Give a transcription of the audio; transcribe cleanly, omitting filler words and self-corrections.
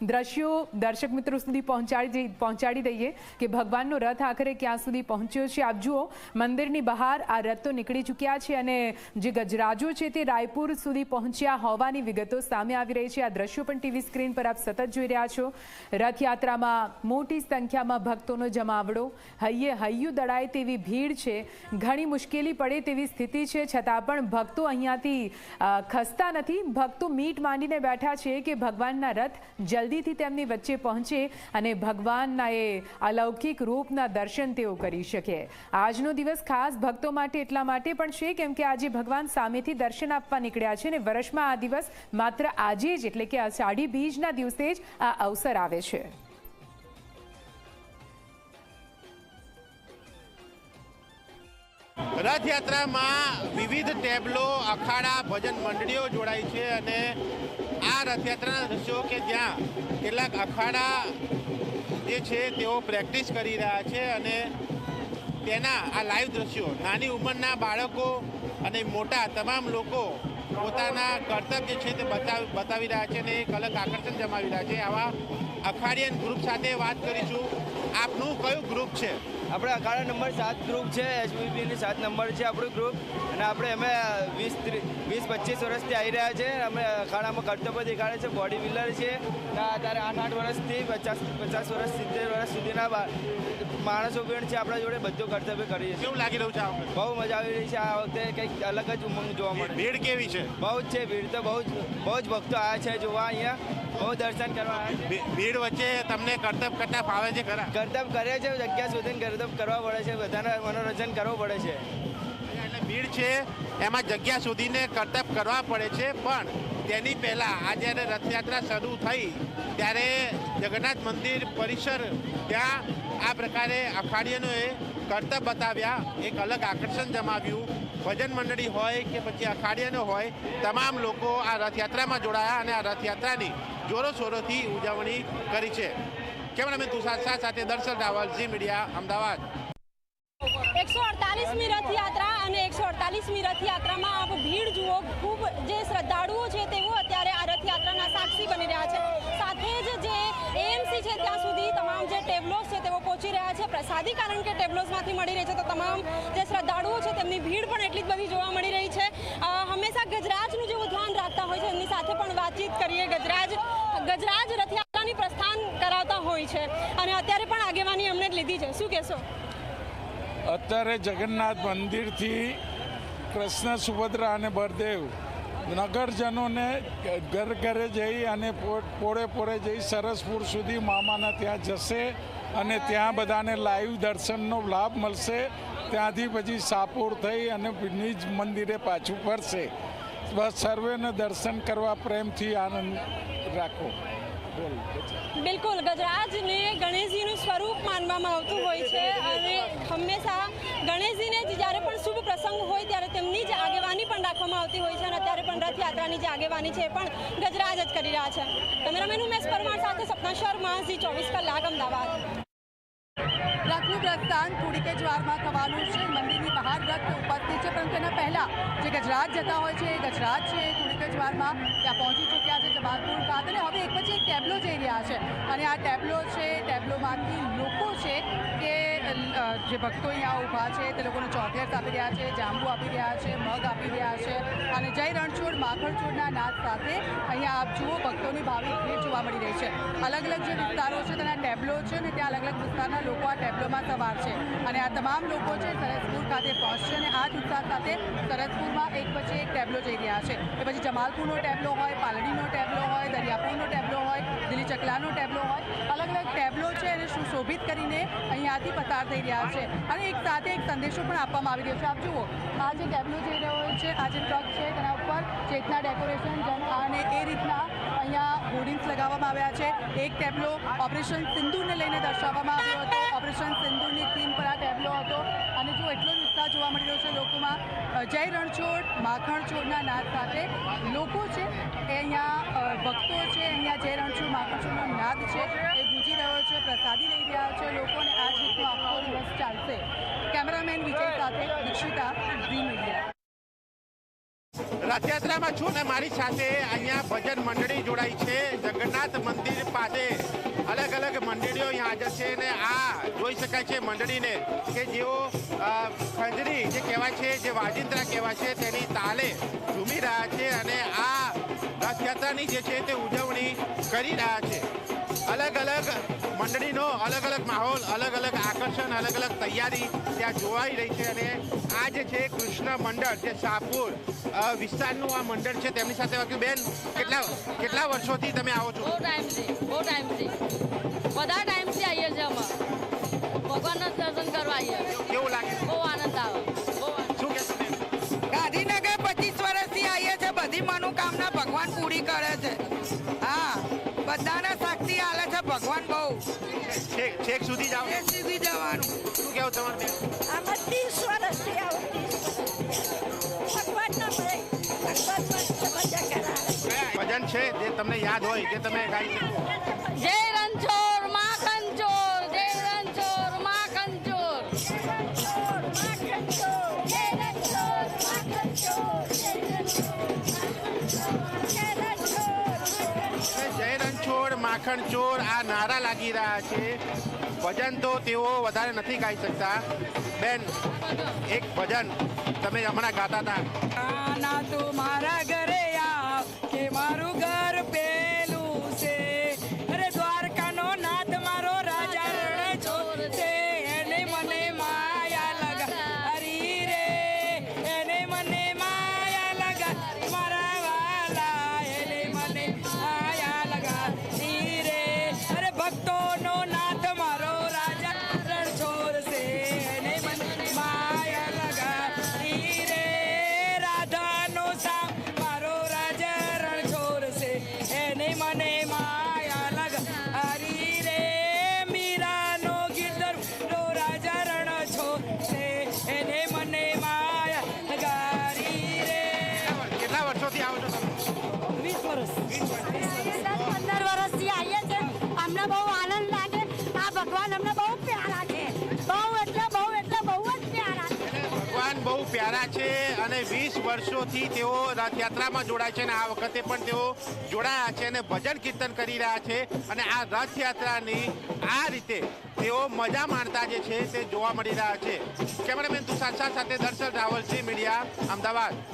દ્રશ્યો દર્શક મિત્રો સુધી પહોંચાડી દઈએ કે ભગવાનનો રથ આખરે ક્યાં સુધી પહોંચ્યો છે। આપ જુઓ, મંદિરની બહાર આ રથ તો નીકળી ચૂક્યા છે અને જે ગજરાજો છે તે રાયપુર સુધી પહોંચ્યા હોવાની વિગતો સામે આવી રહી છે। આ દ્રશ્યો પણ ટીવી સ્ક્રીન પર આપ સતત જોઈ રહ્યા છો। રથયાત્રામાં મોટી સંખ્યામાં ભક્તોનો જમાવડો, હૈયે હૈયું દળાય તેવી ભીડ છે। ઘણી મુશ્કેલી પડે તેવી સ્થિતિ છે, છતાં પણ ભક્તો અહીંયાથી ખસતા નથી। ભક્તો મીટ માંડીને બેઠા છે કે ભગવાનના રથ જલ્દીથી તેમની વચ્ચે પહોંચે અને ભગવાનના એ અલૌકિક રૂપના દર્શન તેઓ કરી શકે। આજનો દિવસ ખાસ ભક્તો માટે એટલા માટે પણ છે કેમ કે આજે ભગવાન સામેથી દર્શન આપવા નીકળ્યા છે અને વર્ષમાં આ દિવસ માત્ર આજે જ એટલે કે અષાઢી બીજના દિવસે જ આ અવસર આવે છે। રથયાત્રામાં વિવિધ ટેબલો, અખાડા, ભજન મંડળીઓ જોડાઈ છે અને આ રથયાત્રાના દ્રશ્યો કે જ્યાં કેટલાક અખાડા જે છે તેઓ પ્રેક્ટિસ કરી રહ્યા છે અને તેના આ લાઈવ દ્રશ્યો નાની ઉંમરના બાળકો અને મોટા તમામ લોકો પોતાના કર્તવ્ય છે તે બતાવી રહ્યા છે અને એક અલગ આકર્ષણ જમાવી રહ્યા છે। આવા અખાડિયન ગ્રુપ સાથે વાત કરીશું। આપનું કયું ગ્રુપ છે? આપણે અખાડા નંબર 7 ગ્રુપ છે, એચવીપીની 7 નંબર છે આપણું ગ્રુપ અને આપણે અમે 20-25 વર્ષથી આવી રહ્યા છે। અમે અખાડામાં કર્તવ્ય દેખાડે છે, બોડી બિલ્ડર છે અને અત્યારે 8 વર્ષથી 50 વર્ષ 70 વર્ષ સુધીના માણસો પણ છે આપણા જોડે, બધું કર્તવ્ય કરીએ છીએ। કેવું લાગી રહ્યું છે? બહુ મજા આવી રહી છે। આ વખતે કંઈક અલગ જ ઉમંગ જોવા મળે। ભીડ કેવી છે? બહુ જ છે ભીડ, તો બહુ જ ભક્તો આવ્યા છે જોવા, અહીંયા બહુ દર્શન કરવા આવ્યા છે। ભીડ વચ્ચે તમને કર્તવ્ય કરતા ફાવે છે ખરા? કર્તવ્ય કરે છે, જગ્યા શોધીને કર્તવ્ય કરવા પડે છે, બધાને મનોરંજન કરવું પડે છે। એટલે ભીડ છે એમાં જગ્યા શોધીને કર્તવ્ય કરવા પડે છે, પણ તેની પહેલાં આ જ્યારે રથયાત્રા શરૂ થઈ ત્યારે જગન્નાથ મંદિર પરિસર ત્યાં આ પ્રકારે અખાડિયનોએ કર્તવ્ય બતાવ્યા, એક અલગ આકર્ષણ જમાવ્યું। ભજન મંડળી હોય કે પછી અખાડિયનો હોય, તમામ લોકો આ રથયાત્રામાં જોડાયા અને આ રથયાત્રાની જોરોશોરોથી ઉજવણી કરી છે। કેમેરામેન તુષાર શાહ સાથે દર્શન રાવલ, ઝી મીડિયા, અમદાવાદ। 148મી રથયાત્રા અને 148મી રથયાત્રામાં આપ ભીડ જુઓ, ખૂબ જે શ્રદ્ધાળુઓ છે તેઓ અત્યારે આ રથયાત્રાના સાક્ષી બની રહ્યા છે। સાથે જ જે એએમસી છે ત્યાં સુધી તમામ જે ટેબલોસ છે તેઓ પહોંચી રહ્યા છે પ્રસાદી, કારણ કે ટેબલોસમાંથી મળી રહી છે તો તમામ જે શ્રદ્ધાળુઓ છે તેમની ભીડ પણ એટલી જ બધી જોવા મળી રહી છે। હંમેશા ગજરાજનું જેવું ધ્યાન રાખતા હોય છે, એમની સાથે પણ વાતચીત કરીએ। ગજરાજ રથયાત્રાની પ્રસ્થાન કરાવતા હોય છે અને અત્યારે પણ આગેવાની અમને જ લીધી છે, શું કહેશો? અત્યારે જગન્નાથ મંદિરથી કૃષ્ણ, સુભદ્રા અને બળદેવ નગરજનોને ઘર ઘરે જઈ અને પોળે જઈ સરસપુર સુધી મામાના ત્યાં જશે અને ત્યાં બધાને લાઈવ દર્શનનો લાભ મળશે। ત્યાંથી પછી સાપુર થઈ અને નિજ મંદિરે પાછું ફરશે। બસ સર્વેને દર્શન કરવા પ્રેમથી આનંદ રાખો। બિલકુલ, ગજરાજને ગણેશજીનું સ્વરૂપ માનવામાં આવતું હોય છે અને હંમેશા ગણેશજીને જ્યારે પણ શુભ પ્રસંગ હોય ત્યારે તેમની જ આગેવાની પણ રાખવામાં આવતી હોય છે અને અત્યારે પણ રથયાત્રાની જે આગેવાની છે એ પણ ગજરાજ જ કરી રહ્યા છે। કેમેરામેન ઉમેશ પરમાર સાથે સપના શર્મા, ઝી 24 કલાક, અમદાવાદ। રથનું પ્રસ્થાન થોડીક જ વારમાં થવાનું છે। મંદિરની બહાર રથ ઉપસ્થિત છે, પરંતુ એના પહેલાં જે ગજરાજ જતા હોય છે એ ગજરાજ છે થોડીક જ વારમાં ત્યાં પહોંચી ચૂક્યા છે જમાલપુર ખાતે અને હવે એક પછી એક ટેબલો જઈ રહ્યા છે અને આ ટેબલો છે, ટેબલોમાંથી લોકો છે કે જે ભક્તો અહીંયા ઊભા છે તે લોકોને ચોકલેટ્સ આપી રહ્યા છે, જાંબુ આપી રહ્યા છે, મગ આપી રહ્યા છે અને જય રણછોડ માખણછોડના નાદ સાથે અહીંયા આપ જુઓ ભક્તોની ભાવિક ભીડ જોવા મળી રહી છે। અલગ અલગ જે વિસ્તારો છે તેના ટેબલો છે અને ત્યાં અલગ અલગ વિસ્તારના લોકો આ ટેબલોમાં સવાર છે અને આ તમામ લોકો છે સરસપુર ખાતે પહોંચશે અને આ જ ઉત્સાહ સાથે સરસપુરમાં એક પછી એક ટેબલો જઈ રહ્યા છે। એ પછી જમાલપુરનો ટેબલો હોય, પાલડીનો ટેબલો હોય, દરિયાપુરનો ટેબલો હોય, દિલ્હી ચકલાનો ટેબલો હોય, અલગ અલગ ટેબલો છે એને સુશોભિત કરીને અહીંયાથી પસાર થઈ રહ્યા છે અને એક સાથે એક સંદેશો પણ આપવામાં આવી રહ્યો છે। આપ જુઓ, આ જે ટેબલો જઈ રહ્યો છે, આ જે ટ્રક છે તેના ઉપર ચેતના ડેકોરેશન અને એ રીતના અહીંયા હોર્ડિંગ્સ લગાવવામાં આવ્યા છે। એક ટેબલો ઓપરેશન સિંદૂરને લઈને દર્શાવવામાં આવ્યો હતો, ઓપરેશન સિંદૂરની થીમ પર આ ટેબલો હતો અને જો એટલો જ ઉત્સાહ જોવા મળી રહ્યો છે લોકોમાં। જય રણછોડ માખણછોડના નાદ સાથે લોકો છે એ અહીંયા ભક્તો છે, અહીંયા જય રણછોડ માખણછોડનો નાદ છે એ ગૂંજી રહ્યો છે, પ્રસાદી લઈ રહ્યા છે લોકો અને આ જ રીતનો આખો દિવસ ચાલશે। કેમેરામેન વિજય સાથે દીક્ષિતા, ઝી મીડિયા। રથયાત્રામાં છું ને મારી સાથે અહીંયા ભજન મંડળી જોડાઈ છે જગન્નાથ મંદિર પાસે. અલગ અલગ મંડળીઓ અહીંયા હાજર છે અને આ જોઈ શકાય છે મંડળીને કે જેઓ ખંજરી જે કહેવાય છે, જે વાજિંત્રા કહેવાય છે, તેની તાલે ઝૂમી રહ્યા છે અને આ રથયાત્રાની જે છે તે ઉજવણી કરી રહ્યા છે. અલગ અલગ મંડળીનો અલગ અલગ માહોલ, અલગ અલગ આકર્ષણ, અલગ અલગ તૈયારી ત્યાં જોવાઈ રહી છે. અને આ જે છે કૃષ્ણ મંડળ, જે શાહપુર વિસ્તારનું આ મંડળ છે, તેમની સાથે વાક્યું. બેન, કેટલા વર્ષોથી તમે આવો છો? બહુ ટાઈમથી બધા ટાઈમથી આવીએ છીએ અમે ભગવાનના દર્શન કરવા આવીએ. કેવું લાગે? બહુ આનંદ આવે. શું કહેશો બેન? ગાંધીનગર 25 વર્ષથી આવીએ છે. બધી મનોકામના ભગવાન પૂરી કરે છે. હા, બધાને શક્તિ આલે છે ભગવાન. બહુ છેક સુધી જાઓ? સુધી જવાનું. શું કેવું તમારું બેન? આમાં 30 વર્ષથી આવું. ભગવાનના ભજન છે જે તમને યાદ હોય, જે તમે ગાઈ શકો? જય રણછોડ માખન ચોર, જય રણછોડ માખન ચોર. જય રણછોડ માખણ ચોર આ નારા લાગી રહ્યા છે. ભજન તો તેઓ વધારે નથી ગાઈ શકતા. બેન, એક ભજન તમે હમણાં ગાતા હતા. ના તું મારા ઘરે આવ કે મારું ઘર પેલું છે. અરે દ્વારકાનો નાથ મારો રાજા રણછોડ છે. એને મને માયા લગા હરી રે, એને મને માયા લગા મારા વાલા, એને મને માયા લગા હરી રે. અરે ભક્તોનો નાથ મારો રાજા રણછોડ છે. એને મને માયા લગા હરી રે. રાધાનો સામ મારો રાજા રણછોડ છે. એને મને માયા લગા હરી રે. મીરાનો ગીરધર નો રાજા રણછોડ છે. એને મને માયા લગા હરી રે. કેટલા વર્ષોથી આવો છો તમે? 20 વર્ષ. 15 વર્ષથી આવીએ છે. અમને બહુ આનંદ લાગે. આ ભગવાન અમને બહુ પ્યારા છે. બહુ એટલે બહુ જ પ્યારા છે. ભગવાન બહુ પ્યારા છે અને 20 વર્ષોથી તેઓ રથયાત્રામાં જોડાય છે અને આ વખતે પણ તેઓ જોડાયા છે અને ભજન કીર્તન કરી રહ્યા છે. અને આ રથયાત્રાની આ રીતે તેઓ મજા માણતા જે છે તે જોવા મળી રહ્યા છે. કેમેરામેન તુષાર શાહ સાથે દર્શન રાવલ, ઝી મીડિયા, અમદાવાદ.